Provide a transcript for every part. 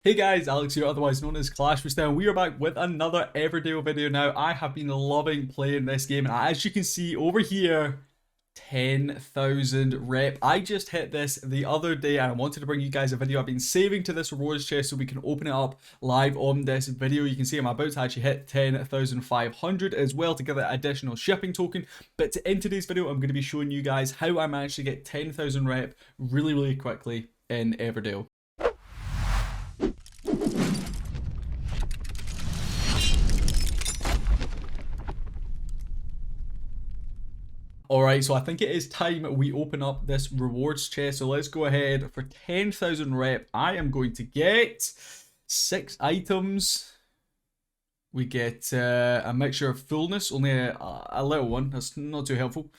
Hey guys, Alex here, otherwise known as Clash with Style. We are back with another Everdale video now. I have been loving playing this game, and as you can see over here, 10,000 rep. I just hit this the other day, and I wanted to bring you guys a video. I've been saving to this rewards chest so we can open it up live on this video. You can see I'm about to actually hit 10,500 as well to get that additional shipping token. But in today's video, I'm going to be showing you guys how I managed to get 10,000 rep really quickly in Everdale. Alright, so I think it is time we open up this rewards chest. So let's go ahead for 10,000 rep. I am going to get 6 items. We get a mixture of fullness, only a little one. That's not too helpful.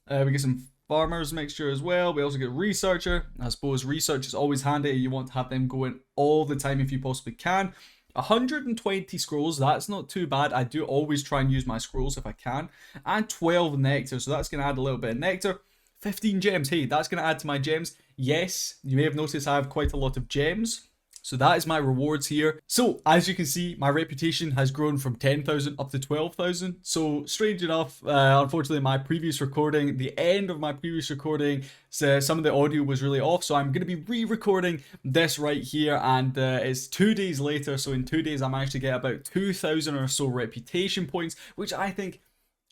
We get some farmer's mixture as well. We also get researcher. I suppose research is always handy. You want to have them going all the time if you possibly can. 120 scrolls, that's not too bad. I do always try and use my scrolls if I can. And 12 nectar, so that's going to add a little bit of nectar. 15 gems, hey, that's going to add to my gems. Yes, you may have noticed I have quite a lot of gems. So that is my rewards here. So as you can see, my reputation has grown from 10,000 up to 12,000. So strange enough, unfortunately my previous recording, the end of my previous recording, some of the audio was really off. So I'm going to be re-recording this right here, and it's 2 days later. So in 2 days I managed to get about 2,000 or so reputation points, which I think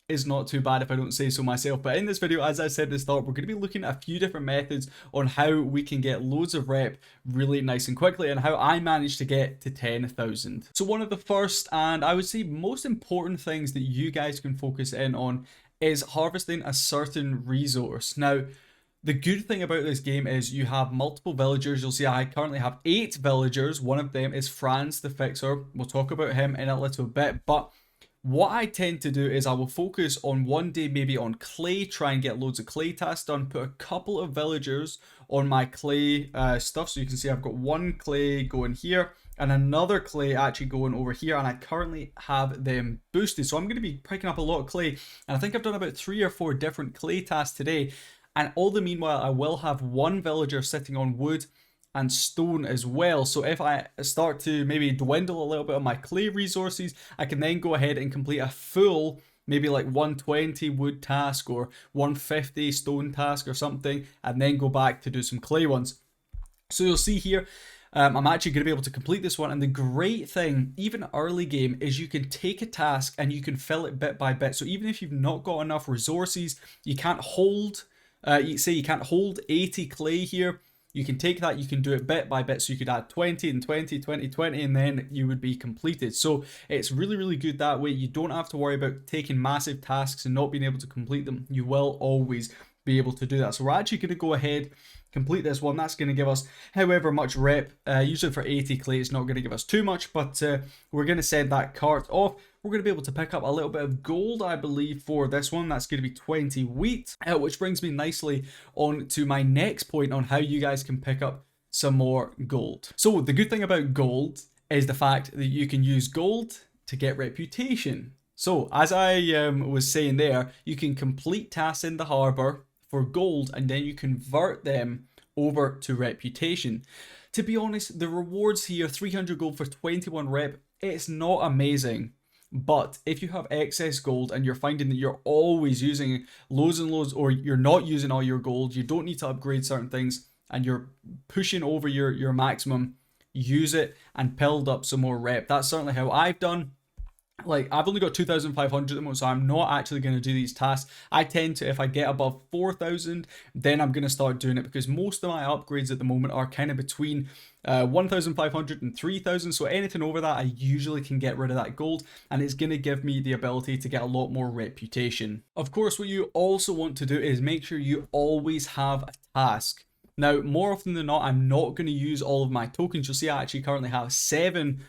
is not too bad if I don't say so myself. But in this video, as I said at the start, we're going to be looking at a few different methods on how we can get loads of rep really nice and quickly, and how I managed to get to 10,000. So one of the first, and I would say most important things that you guys can focus in on is harvesting a certain resource. Now, the good thing about this game is you have multiple villagers. You'll see I currently have 8 villagers. One of them is Franz the Fixer. We'll talk about him in a little bit, but what I tend to do is I will focus on one day maybe on clay, try and get loads of clay tasks done, put a couple of villagers on my clay stuff. So you can see I've got one clay going here and another clay actually going over here, and I currently have them boosted. So I'm going to be picking up a lot of clay, and I think I've done about 3 or 4 different clay tasks today. And all the meanwhile, I will have one villager sitting on wood and stone as well. So if I start to maybe dwindle a little bit on my clay resources, I can then go ahead and complete a full, maybe like 120 wood task or 150 stone task or something, and then go back to do some clay ones. So you'll see here, I'm actually going to be able to complete this one. And the great thing, even early game, is you can take a task and you can fill it bit by bit. So even if you've not got enough resources, you can't hold, you can't hold 80 clay here, you can take that, you can do it bit by bit, so you could add 20 and 20, 20, 20, and then you would be completed. So it's really good that way. You don't have to worry about taking massive tasks and not being able to complete them. You will always be able to do that. So we're actually going to go ahead, complete this one. That's going to give us however much rep. Usually for 80 clay, it's not going to give us too much, but we're going to send that cart off. We're going to be able to pick up a little bit of gold, I believe, for this one. That's going to be 20 wheat, which brings me nicely on to my next point on how you guys can pick up some more gold. So the good thing about gold is the fact that you can use gold to get reputation. So as I was saying there, you can complete tasks in the harbor for gold, and then you convert them over to reputation. To be honest, the rewards here, 300 gold for 21 rep, it's not amazing. But if you have excess gold and you're finding that you're always using loads and loads, or you're not using all your gold, you don't need to upgrade certain things, and you're pushing over your maximum, use it and build up some more rep. That's certainly how I've done. Like, I've only got 2,500 at the moment, so I'm not actually going to do these tasks. I tend to, if I get above 4,000, then I'm going to start doing it, because most of my upgrades at the moment are kind of between 1,500 and 3,000. So anything over that, I usually can get rid of that gold, and it's going to give me the ability to get a lot more reputation. Of course, what you also want to do is make sure you always have a task. Now, more often than not, I'm not going to use all of my tokens. You'll see I actually currently have 7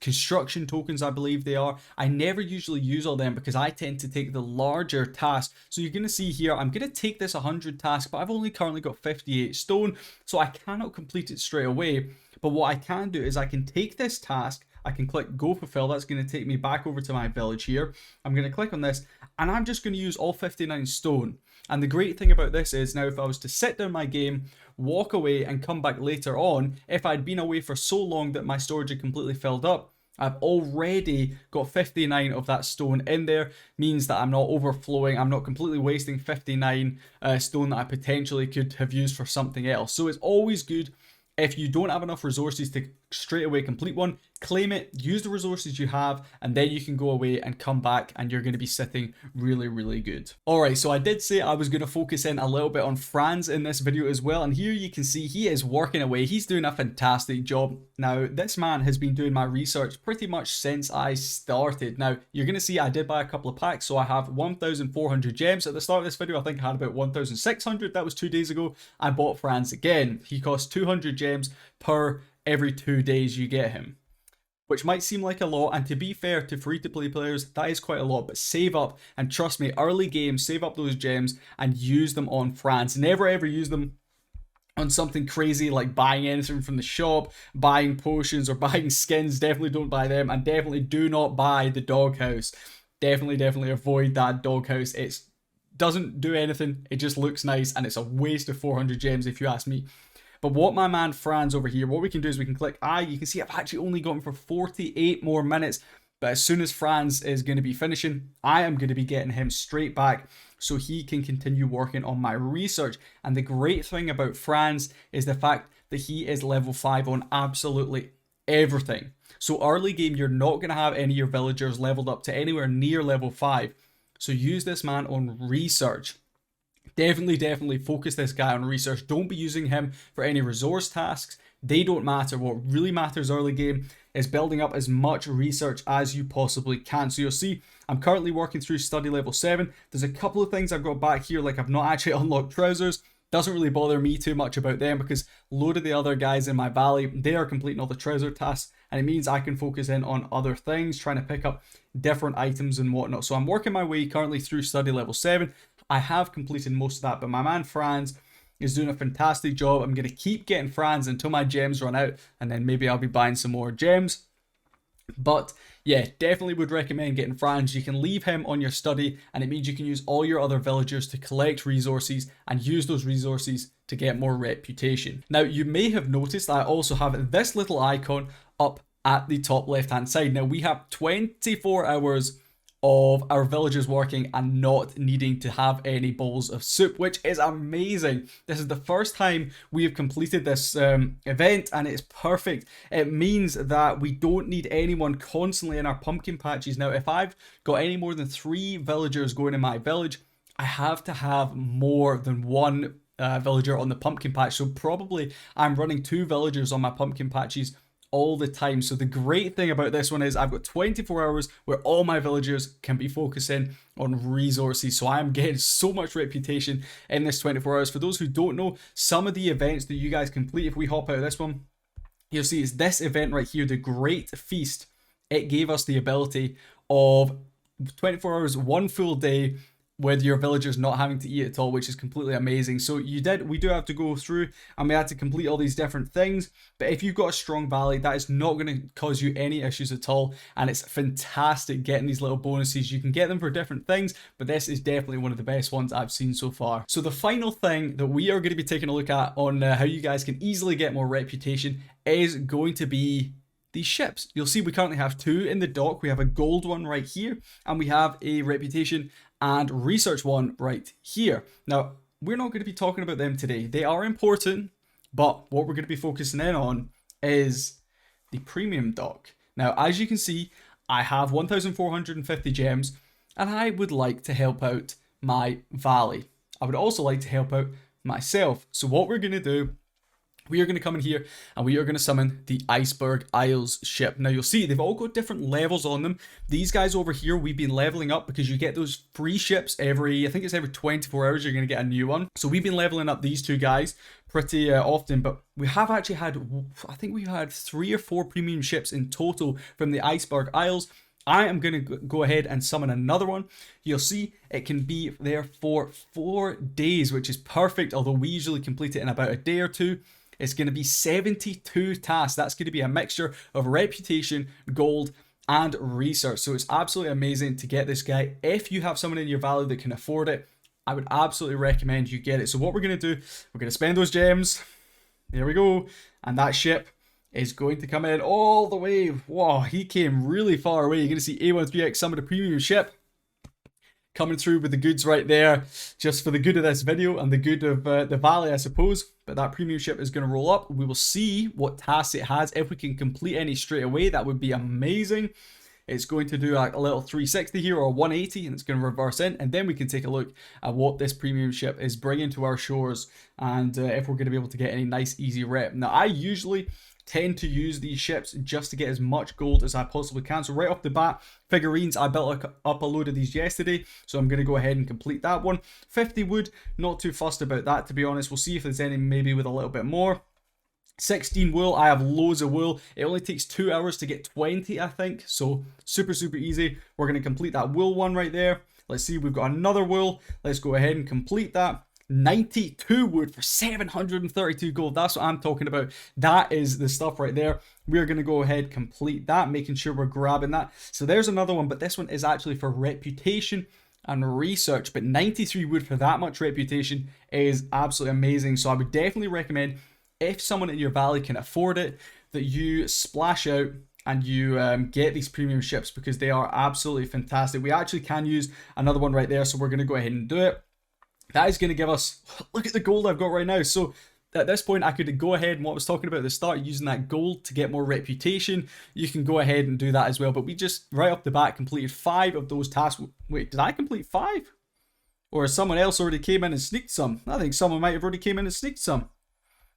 construction tokens, I believe they are. I never usually use all them because I tend to take the larger task. So you're going to see here, I'm going to take this 100 task, but I've only currently got 58 stone, so I cannot complete it straight away. But what I can do is I can take this task, I can click go fulfill. That's going to take me back over to my village here. I'm going to click on this, and I'm just going to use all 59 stone. And the great thing about this is now if I was to sit down my game, walk away and come back later on, if I'd been away for so long that my storage had completely filled up, I've already got 59 of that stone in there, means that I'm not overflowing, I'm not completely wasting 59 stone that I potentially could have used for something else. So it's always good if you don't have enough resources to straight away complete one, claim it, use the resources you have, and then you can go away and come back and you're going to be sitting really, really good. Alright, so I did say I was going to focus in a little bit on Franz in this video as well, and here you can see he is working away. He's doing a fantastic job. Now, this man has been doing my research pretty much since I started. Now, you're going to see I did buy a couple of packs, so I have 1,400 gems. At the start of this video, I think I had about 1,600. That was 2 days ago. I bought Franz again. He costs 200 gems per every 2 days you get him, which might seem like a lot, and to be fair to free-to-play players, that is quite a lot, but save up, and trust me, early game, save up those gems and use them on Franz. Never ever use them on something crazy like buying anything from the shop, buying potions, or buying skins. Definitely don't buy them, and definitely do not buy the doghouse. Definitely avoid that doghouse. It doesn't do anything, it just looks nice, and it's a waste of 400 gems if you ask me. But what my man Franz over here, what we can do is we can click I. You can see I've actually only got him for 48 more minutes. But as soon as Franz is going to be finishing, I am going to be getting him straight back so he can continue working on my research. And the great thing about Franz is the fact that he is level 5 on absolutely everything. So early game, you're not going to have any of your villagers leveled up to anywhere near level 5. So use this man on research. Definitely focus this guy on research. Don't be using him for any resource tasks. They don't matter. What really matters early game is building up as much research as you possibly can. So you'll see I'm currently working through study level 7. There's a couple of things I've got back here, like I've not actually unlocked trousers. Doesn't really bother me too much about them because a load of the other guys in my valley, they are completing all the trouser tasks, and it means I can focus in on other things, trying to pick up different items and whatnot. So I'm working my way currently through study level 7. I have completed most of that, but my man Franz is doing a fantastic job. I'm going to keep getting Franz until my gems run out, and then maybe I'll be buying some more gems. But yeah, definitely would recommend getting Franz. You can leave him on your study, and it means you can use all your other villagers to collect resources and use those resources to get more reputation. Now, you may have noticed I also have this little icon up at the top left hand side. Now, we have 24 hours of our villagers working and not needing to have any bowls of soup, which is amazing. This is the first time we have completed this event, and it's perfect. It means that we don't need anyone constantly in our pumpkin patches. Now, if I've got any more than 3 villagers going in my village, I have to have more than 1 villager on the pumpkin patch. So probably I'm running 2 villagers on my pumpkin patches all the time. So the great thing about this one is I've got 24 hours where all my villagers can be focusing on resources. So I'm getting so much reputation in this 24 hours. For those who don't know, some of the events that you guys complete, if we hop out of this one, you'll see it's this event right here, the Great Feast. It gave us the ability of 24 hours, 1 full day, with your villagers not having to eat at all, which is completely amazing. So we do have to go through and we had to complete all these different things, but if you've got a strong valley, that is not going to cause you any issues at all, and it's fantastic getting these little bonuses. You can get them for different things, but this is definitely one of the best ones I've seen so far. So the final thing that we are going to be taking a look at on how you guys can easily get more reputation is going to be these ships. You'll see we currently have 2 in the dock. We have a gold one right here, and we have a reputation and research one right here. Now, we're not going to be talking about them today. They are important, but what we're going to be focusing in on is the premium dock. Now, as you can see, I have 1,450 gems, and I would like to help out my valley. I would also like to help out myself. So what we're going to do, we are going to come in here and we are going to summon the Iceberg Isles ship. Now you'll see they've all got different levels on them. These guys over here, we've been leveling up because you get those free ships I think it's every 24 hours you're going to get a new one. So we've been leveling up these 2 guys pretty often, but we have actually had, I think we've had 3 or 4 premium ships in total from the Iceberg Isles. I am going to go ahead and summon another one. You'll see it can be there for 4 days, which is perfect, although we usually complete it in about a day or 2. It's going to be 72 tasks. That's going to be a mixture of reputation, gold, and research. So it's absolutely amazing to get this guy. If you have someone in your valley that can afford it, I would absolutely recommend you get it. So what we're going to do, we're going to spend those gems. There we go. And that ship is going to come in all the way. Whoa, he came really far away. You're going to see A13X, some of the premium ship, coming through with the goods right there, just for the good of this video and the good of the valley, I suppose. But that premium ship is going to roll up. We will see what tasks it has. If we can complete any straight away, that would be amazing. It's going to do a little 360 here, or 180, and it's going to reverse in, and then we can take a look at what this premium ship is bringing to our shores, and if we're going to be able to get any nice easy rep. Now, I usually tend to use these ships just to get as much gold as I possibly can. So right off the bat, figurines, I built up a load of these yesterday, so I'm going to go ahead and complete that one. 50 wood, not too fussed about that, to be honest. We'll see if there's any maybe with a little bit more. 16 wool, I have loads of wool. It only takes 2 hours to get 20, I think. So super easy. We're going to complete that wool one right there. Let's see, we've got another wool. Let's go ahead and complete that. 92 wood for 732 gold. That's what I'm talking about. That is the stuff right there. We're going to go ahead, complete that, making sure we're grabbing that. So there's another one, but this one is actually for reputation and research. But 93 wood for that much reputation is absolutely amazing. So I would definitely recommend, if someone in your valley can afford it, that you splash out and you get these premium ships, because they are absolutely fantastic. We actually can use another one right there, so we're going to go ahead and do it. That is going to give us, look at the gold I've got right now. So at this point, I could go ahead and what I was talking about at the start, using that gold to get more reputation. You can go ahead and do that as well. But we just, right off the bat, completed 5 of those tasks. Wait, did I complete 5? Or someone else already came in and sneaked some? I think someone might have already came in and sneaked some.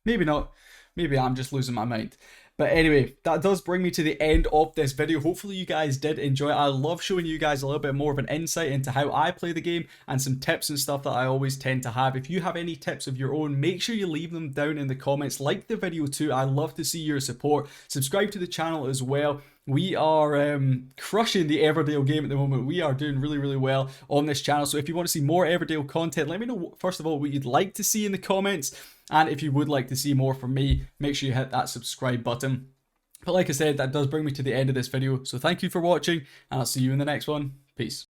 Maybe not. Maybe I'm just losing my mind. But anyway, that does bring me to the end of this video. Hopefully you guys did enjoy it. I love showing you guys a little bit more of an insight into how I play the game, and some tips and stuff that I always tend to have. If you have any tips of your own, make sure you leave them down in the comments. Like the video too. I love to see your support. Subscribe to the channel as well. We are crushing the Everdale game at the moment. We are doing really well on this channel. So if you want to see more Everdale content, let me know first of all what you'd like to see in the comments. And if you would like to see more from me, make sure you hit that subscribe button. But like I said, that does bring me to the end of this video. So thank you for watching, and I'll see you in the next one. Peace.